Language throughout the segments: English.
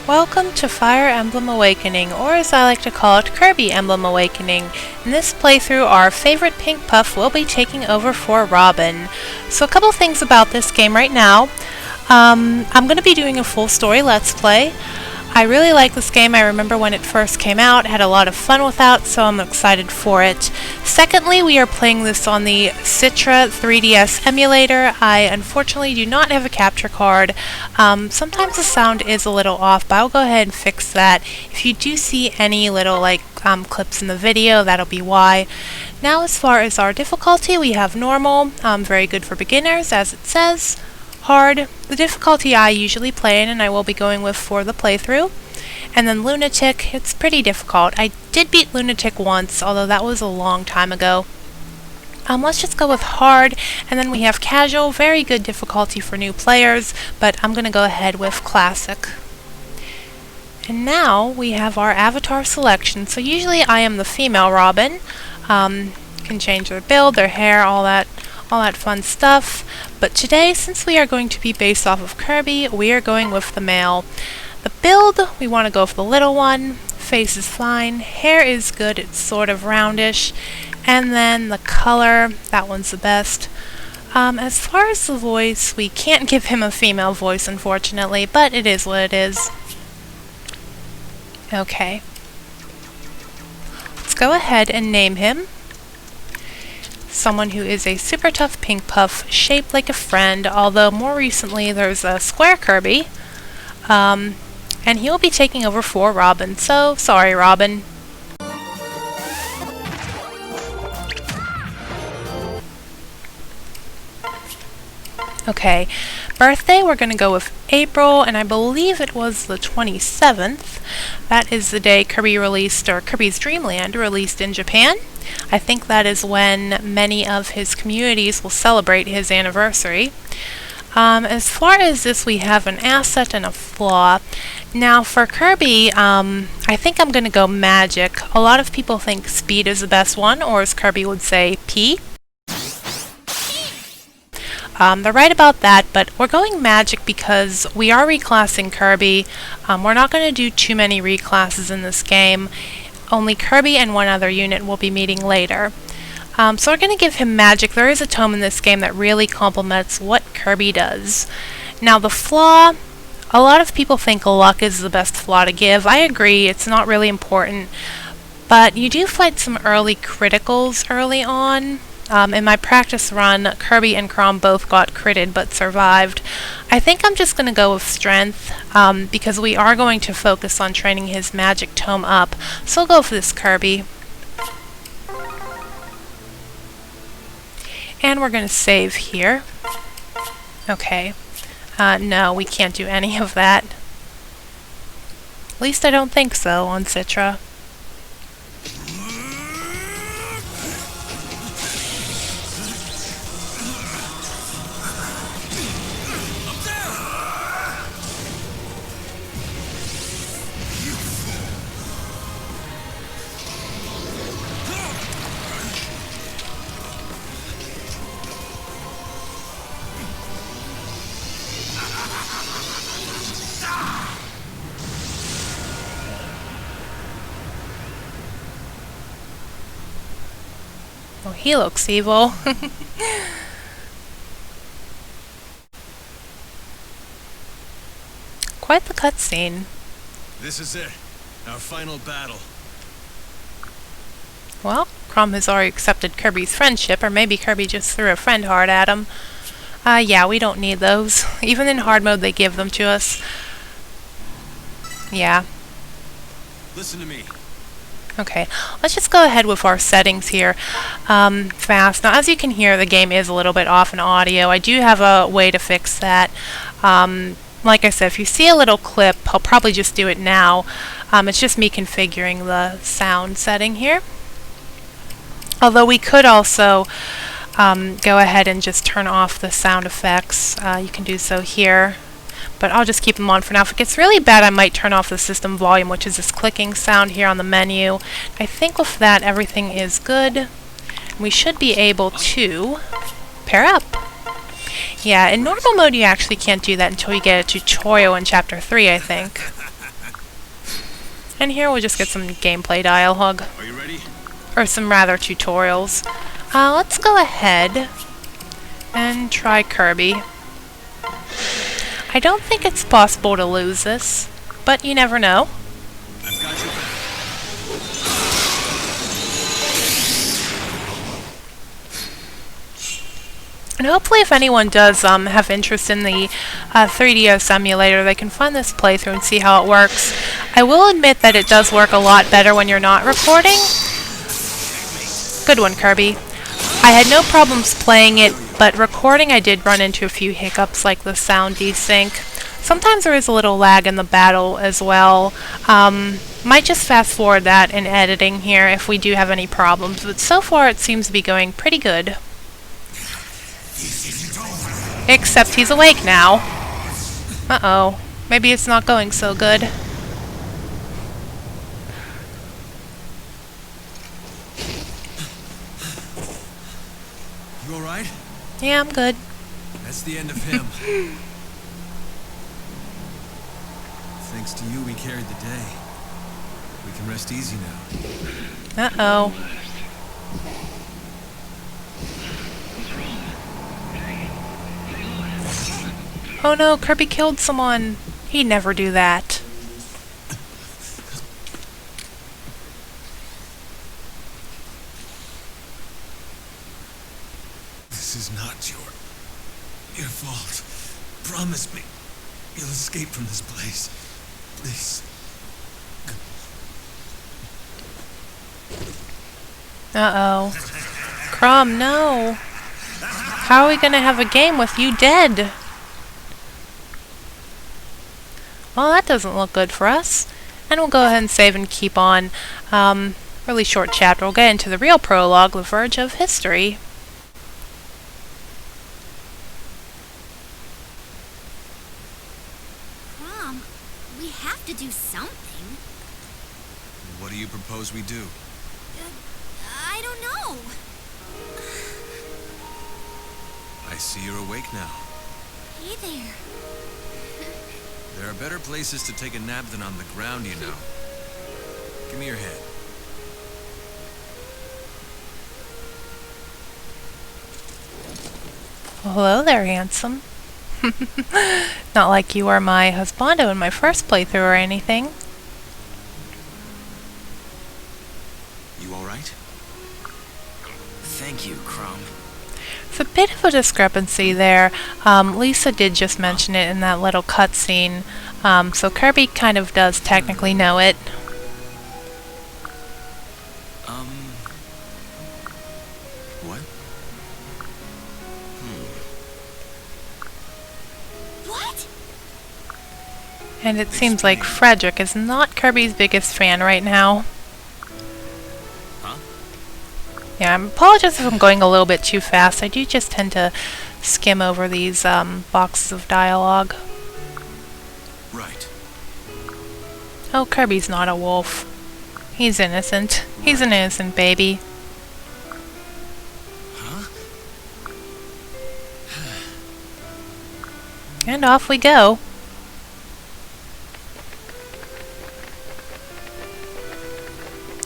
Welcome to Fire Emblem Awakening, or as I like to call it, Kirby Emblem Awakening. In this playthrough, our favorite pink puff will be taking over for Robin. So a couple things about this game right now. I'm going to be doing a full story Let's Play. I really like this game. I remember when it first came out, had a lot of fun with it, so I'm excited for it. Secondly, we are playing this on the Citra 3DS emulator. I unfortunately do not have a capture card. Sometimes the sound is a little off, but I'll go ahead and fix that. If you do see any little clips in the video, that'll be why. Now, as far as our difficulty, we have normal, very good for beginners, as it says. Hard, the difficulty I usually play in and I will be going with for the playthrough. And then Lunatic, it's pretty difficult. I did beat Lunatic once, although that was a long time ago. Let's just go with hard, and then we have casual, very good difficulty for new players, but I'm going to go ahead with classic. And now we have our avatar selection. So usually I am the female Robin. Can change their build, their hair, all that fun stuff. But today, since we are going to be based off of Kirby, we are going with the male. The build, we want to go for the little one. Face is fine. Hair is good. It's sort of roundish. And then the color, that one's the best. As far as the voice, we can't give him a female voice, unfortunately, but it is what it is. Okay. Let's go ahead and name him. Someone who is a super tough pink puff, shaped like a friend, although more recently there's a square Kirby, and he'll be taking over for Robin, so sorry Robin. Okay, birthday, we're going to go with April, and I believe it was the 27th. That is the day Kirby released, or Kirby's Dream Land released in Japan. I think that is when many of his communities will celebrate his anniversary. As far as this, we have an asset and a flaw. Now for Kirby, I think I'm going to go magic. A lot of people think speed is the best one, or as Kirby would say, P. They're right about that, but we're going magic because we are reclassing Kirby. We're not going to do too many reclasses in this game. Only Kirby and one other unit will be meeting later. So we're going to give him magic. There is a tome in this game that really complements what Kirby does. Now the flaw, a lot of people think luck is the best flaw to give. I agree, it's not really important. But you do fight some early criticals early on. In my practice run, Kirby and Chrom both got critted but survived. I think I'm just going to go with strength because we are going to focus on training his magic tome up. So I'll go for this Kirby. And we're going to save here. Okay. No, we can't do any of that. At least I don't think so on Citra. Oh, he looks evil. Quite the cutscene. This is it. Our final battle. Well, Chrom has already accepted Kirby's friendship, or maybe Kirby just threw a friend heart at him. Yeah, we don't need those. Even in hard mode, they give them to us. Yeah. Listen to me. Okay, let's just go ahead with our settings here fast. Now, as you can hear, the game is a little bit off in audio. I do have a way to fix that. Like I said, if you see a little clip, I'll probably just do it now. It's just me configuring the sound setting here. Although we could also go ahead and just turn off the sound effects. You can do so here. But I'll just keep them on for now. If it gets really bad, I might turn off the system volume, which is this clicking sound here on the menu. I think with that, everything is good. We should be able to pair up. Yeah, in normal mode you actually can't do that until you get a tutorial in Chapter 3, I think. And here we'll just get some gameplay dialogue. Are you ready? Or some rather tutorials. Let's go ahead and try Kirby. I don't think it's possible to lose this, but you never know. I've got your back. And hopefully if anyone does have interest in the 3DS emulator, they can find this playthrough and see how it works. I will admit that it does work a lot better when you're not recording. Good one, Kirby. I had no problems playing it, but recording I did run into a few hiccups like the sound desync. Sometimes there is a little lag in the battle as well. Might just fast forward that in editing here if we do have any problems, but so far it seems to be going pretty good. Except he's awake now. Uh-oh. Maybe it's not going so good. You alright? Yeah, I'm good. That's the end of him. Thanks to you, we carried the day. We can rest easy now. Uh-oh. Oh no, Kirby killed someone. He'd never do that. This is not your fault. Promise me you'll escape from this place. Please. Uh-oh. Crumb, no. How are we gonna have a game with you dead? Well, that doesn't look good for us. And we'll go ahead and save and keep on. Really short chapter. We'll get into the real prologue, The Verge of History. Mom, we have to do something. What do you propose we do? I don't know. I see you're awake now. Hey there. There are better places to take a nap than on the ground, you know. Give me your hand. Well, hello there, handsome. Not like you were my husbando in my first playthrough or anything. You alright? Thank you, Chrome. It's a bit of a discrepancy there. Lisa did just mention it in that little cutscene, so Kirby kind of does technically know it. What? What? And it seems like Frederick is not Kirby's biggest fan right now. Yeah, I apologize if I'm going a little bit too fast. I do just tend to skim over these boxes of dialogue. Right. Oh, Kirby's not a wolf. He's innocent. He's an innocent baby. Huh? And off we go.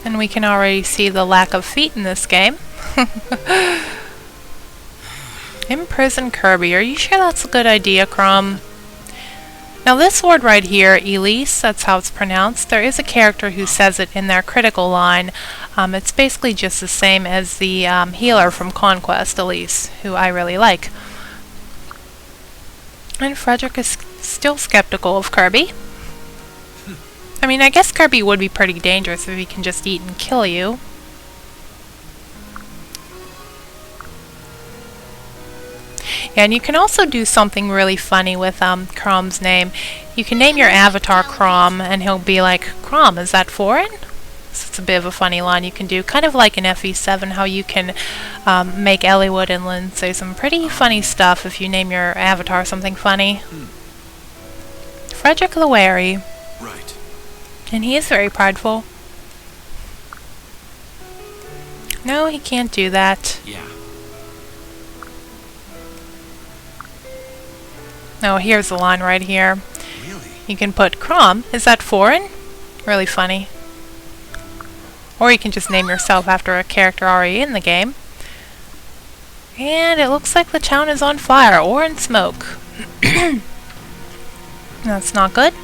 And we can already see the lack of feet in this game. Imprison Kirby. Are you sure that's a good idea, Crom? Now this word right here, Elise, that's how it's pronounced, there is a character who says it in their critical line. It's basically just the same as the healer from Conquest, Elise, who I really like. And Frederick is still skeptical of Kirby. I mean, I guess Kirby would be pretty dangerous if he can just eat and kill you. Yeah, and you can also do something really funny with Crom's name. You can name your avatar Crom, and he'll be like, Crom, is that foreign? So it's a bit of a funny line you can do. Kind of like in FE7, how you can make Elliewood and Lynn say some pretty funny stuff if you name your avatar something funny. Frederick the Wary. Right. And he is very prideful. No, he can't do that. Yeah. No, here's the line right here. Really? You can put, Crom, is that foreign? Really funny. Or you can just name yourself after a character already in the game. And it looks like the town is on fire or in smoke. That's not good.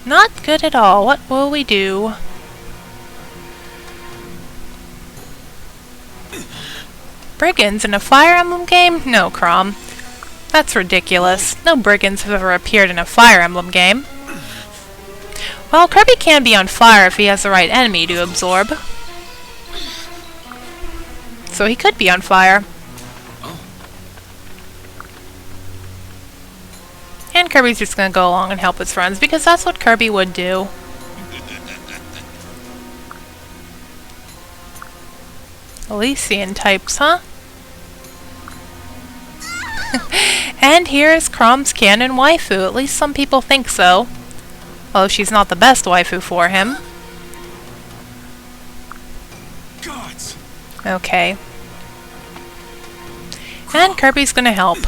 Not good at all. What will we do? Brigands in a Fire Emblem game? No, Crom. That's ridiculous. No brigands have ever appeared in a Fire Emblem game. Well, Kirby can be on fire if he has the right enemy to absorb. So he could be on fire. And Kirby's just gonna go along and help his friends, because that's what Kirby would do. Elysian types, huh? And here is Crom's canon waifu. At least some people think so. Although she's not the best waifu for him. Gods. Okay. And Kirby's gonna help.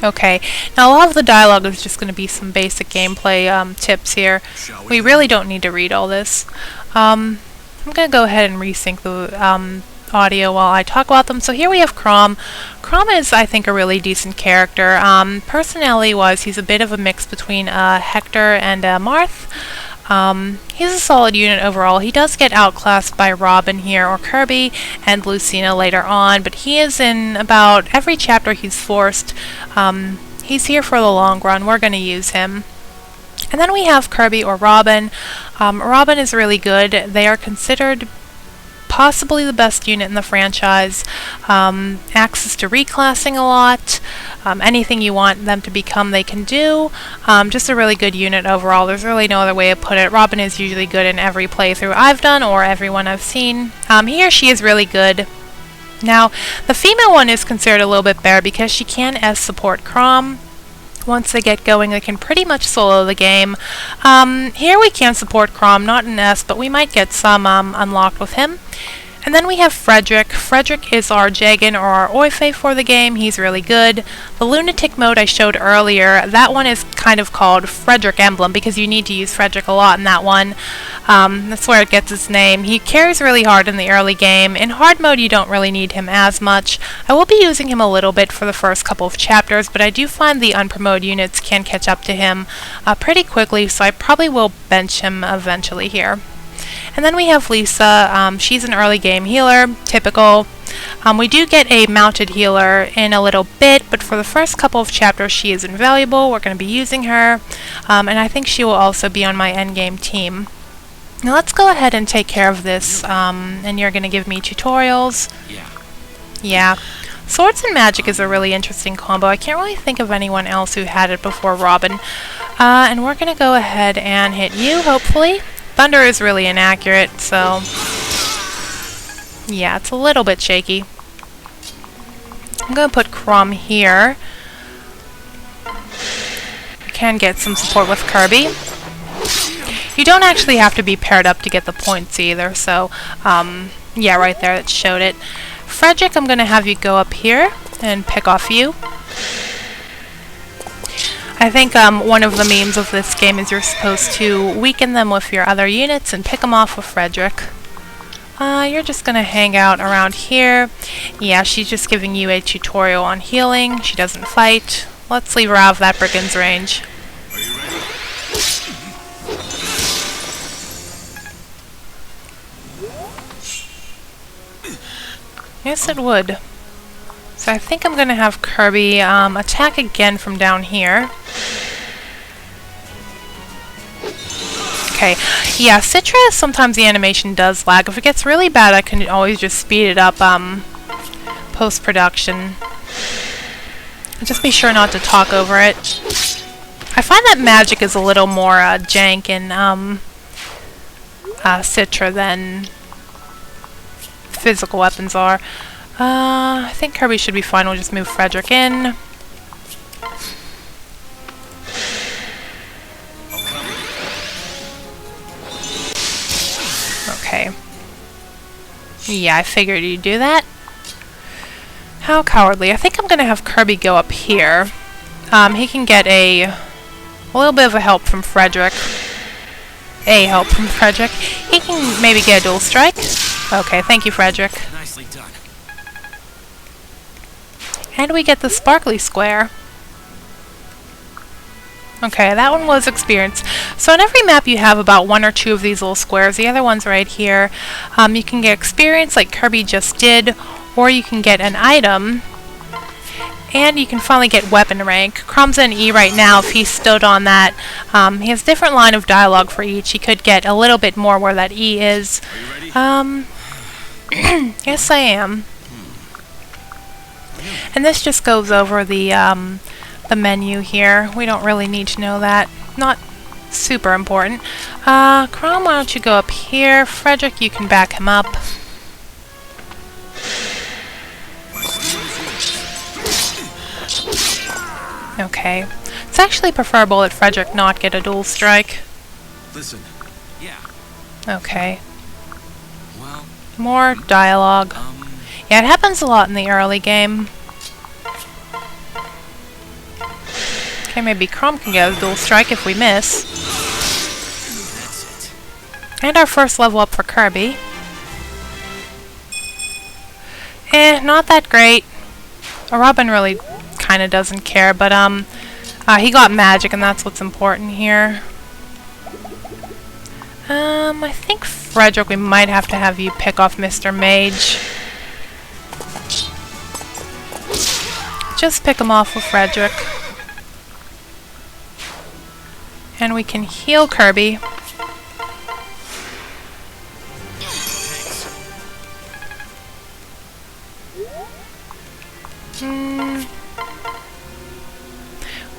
Okay, now a lot of the dialogue is just going to be some basic gameplay tips here. We really don't need to read all this. I'm going to go ahead and resync the audio while I talk about them. So here we have Crom. Crom is, I think, a really decent character. Personality-wise, he's a bit of a mix between Hector and Marth. He's a solid unit overall. He does get outclassed by Robin here, or Kirby, and Lucina later on, but he is in about every chapter he's forced. He's here for the long run. We're going to use him. And then we have Kirby or Robin. Robin is really good. They are considered possibly the best unit in the franchise. Access to reclassing a lot. Anything you want them to become, they can do. Just a really good unit overall. There's really no other way to put it. Robin is usually good in every playthrough I've done or everyone I've seen. He or she is really good. Now, the female one is considered a little bit better because she can support Crom. Once they get going, they can pretty much solo the game. Here we can support Crom, not in S, but we might get some unlocked with him. And then we have Frederick. Frederick is our Jagan or our Oife for the game. He's really good. The Lunatic mode I showed earlier, that one is kind of called Frederick Emblem because you need to use Frederick a lot in that one. That's where it gets its name. He carries really hard in the early game. In hard mode, you don't really need him as much. I will be using him a little bit for the first couple of chapters, but I do find the unpromoted units can catch up to him pretty quickly, so I probably will bench him eventually here. And then we have Lisa. She's an early game healer, typical. We do get a mounted healer in a little bit, but for the first couple of chapters she is invaluable. We're going to be using her, and I think she will also be on my endgame team. Now let's go ahead and take care of this, and you're going to give me tutorials. Yeah. Swords and Magic is a really interesting combo. I can't really think of anyone else who had it before Robin. And we're going to go ahead and hit you, hopefully. Thunder is really inaccurate, so yeah, it's a little bit shaky. I'm going to put Crom here. You can get some support with Kirby. You don't actually have to be paired up to get the points either, so yeah, right there, it showed it. Frederick, I'm going to have you go up here and pick off you. I think one of the memes of this game is you're supposed to weaken them with your other units and pick them off with Frederick. You're just going to hang out around here. Yeah, she's just giving you a tutorial on healing. She doesn't fight. Let's leave her out of that brigand's range. Are you ready? Yes, it would. So I think I'm going to have Kirby attack again from down here. Okay, yeah, Citra, sometimes the animation does lag. If it gets really bad, I can always just speed it up post-production. Just be sure not to talk over it. I find that magic is a little more jank in Citra than physical weapons are. I think Kirby should be fine. We'll just move Frederick in. Okay. Yeah, I figured you'd do that. How cowardly. I think I'm going to have Kirby go up here. he can get a little bit of a help from Frederick. Help from Frederick. He can maybe get a dual strike. Okay, thank you, Frederick. Nicely done. And we get the sparkly square. Okay, that one was experience. So on every map you have about 1 or 2 of these little squares. The other one's right here. You can get experience like Kirby just did, or you can get an item, and you can finally get weapon rank. Chrom's in E right now if he stood on that. He has different line of dialogue for each. He could get a little bit more where that E is. Are you ready? Yes, I am. And this just goes over the menu here. We don't really need to know that. Not super important. Chrom, why don't you go up here? Frederick, you can back him up. Okay. It's actually preferable that Frederick not get a dual strike. Listen. Yeah. Okay. Well. More dialogue. Yeah, it happens a lot in the early game. Okay, maybe Chrom can get a dual strike if we miss. That's it. And our first level up for Kirby. Not that great. Robin really kind of doesn't care, but he got magic, and that's what's important here. I think Frederick, we might have to have you pick off Mr. Mage. Just pick him off with Frederick. And we can heal Kirby.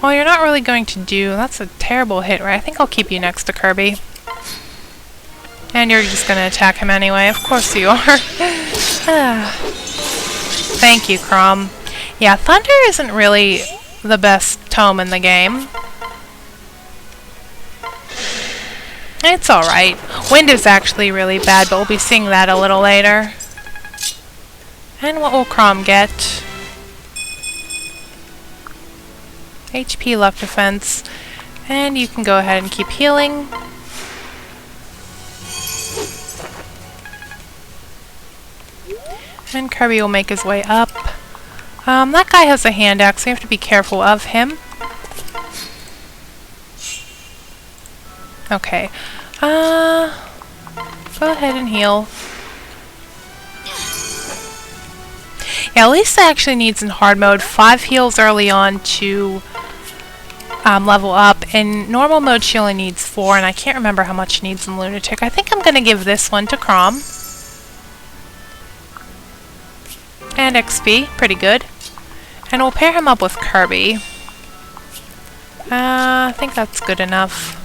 Well, you're not really going to do... That's a terrible hit, right? I think I'll keep you next to Kirby. And you're just going to attack him anyway. Of course you are. Thank you, Chrom. Yeah, Thunder isn't really the best tome in the game. It's alright. Wind is actually really bad, but we'll be seeing that a little later. And what will Chrom get? HP, luck, defense. And you can go ahead and keep healing. And Kirby will make his way up. That guy has a hand axe, so you have to be careful of him. Okay. Go ahead and heal. Yeah, Lisa actually needs in hard mode 5 heals early on to level up. In normal mode she only needs 4, and I can't remember how much she needs in Lunatic. I think I'm going to give this one to Chrom. And XP, pretty good. And we'll pair him up with Kirby. I think that's good enough.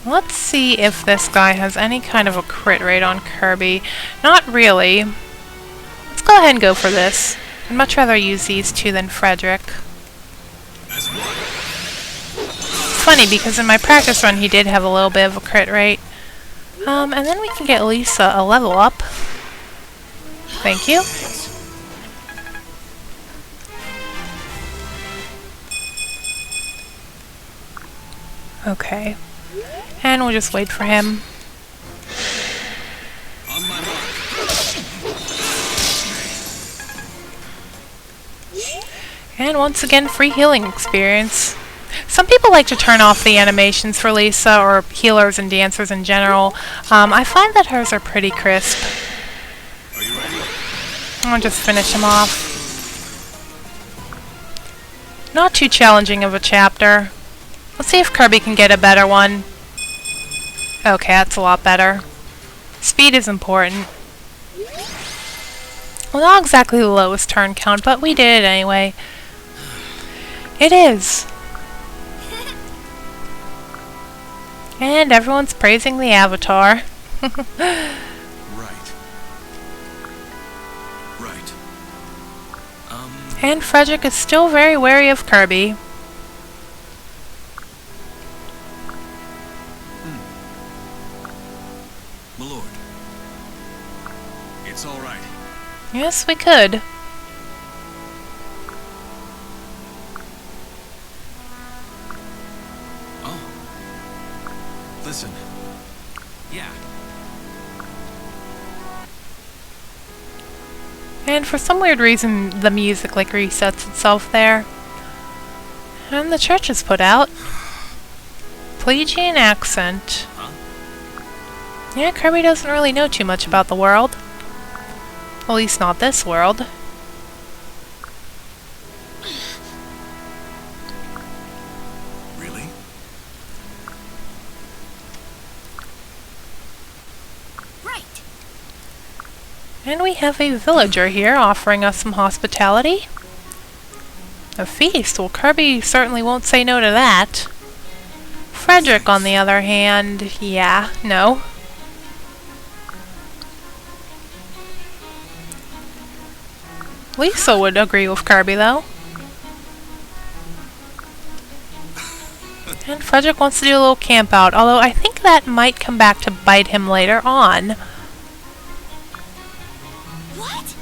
Let's see if this guy has any kind of a crit rate on Kirby. Not really. Let's go ahead and go for this. I'd much rather use these two than Frederick. It's funny because in my practice run he did have a little bit of a crit rate. And then we can get Lisa a level up. Thank you. Okay. And we'll just wait for him. On my mark. And once again, free healing experience. Some people like to turn off the animations for Lisa, or healers and dancers in general. I find that hers are pretty crisp. Are you ready? I'll just finish him off. Not too challenging of a chapter. Let's see if Kirby can get a better one. Okay, that's a lot better. Speed is important. Well, not exactly the lowest turn count, but we did it anyway. It is. And everyone's praising the avatar. Right. Right. And Frederick is still very wary of Kirby. My lord. It's all right. Yes, we could. Listen. Yeah. And for some weird reason, the music like resets itself there. And the church is put out. Pelagian accent. Huh? Yeah, Kirby doesn't really know too much about the world. At least not this world. Really? Right. And we have a villager here offering us some hospitality. A feast? Well, Kirby certainly won't say no to that. Frederick, on the other hand, yeah, no. Lisa would agree with Kirby, though. And Frederick wants to do a little camp out, although I think that might come back to bite him later on. What?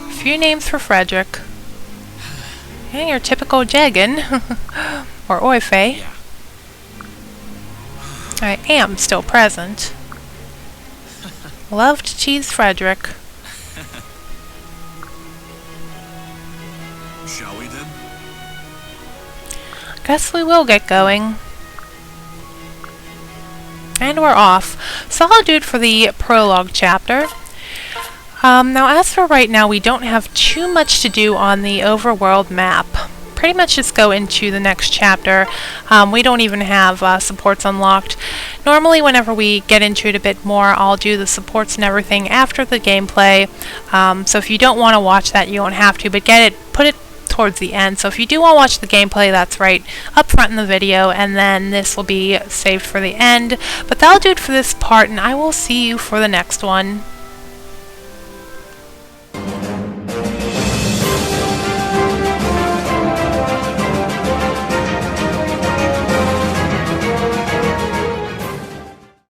A few names for Frederick. Yeah, your typical Jagan. Or Oife. Yeah. I am still present. Love to tease Frederick. Shall we then? Guess we will get going. And we're off. So I'll do it for the prologue chapter. Now as for right now, we don't have too much to do on the overworld map. Pretty much just go into the next chapter. We don't even have supports unlocked. Normally whenever we get into it a bit more, I'll do the supports and everything after the gameplay. So if you don't want to watch that, you don't have to, but put it towards the end. So if you do want to watch the gameplay, that's right up front in the video, and then this will be saved for the end. But that'll do it for this part, and I will see you for the next one.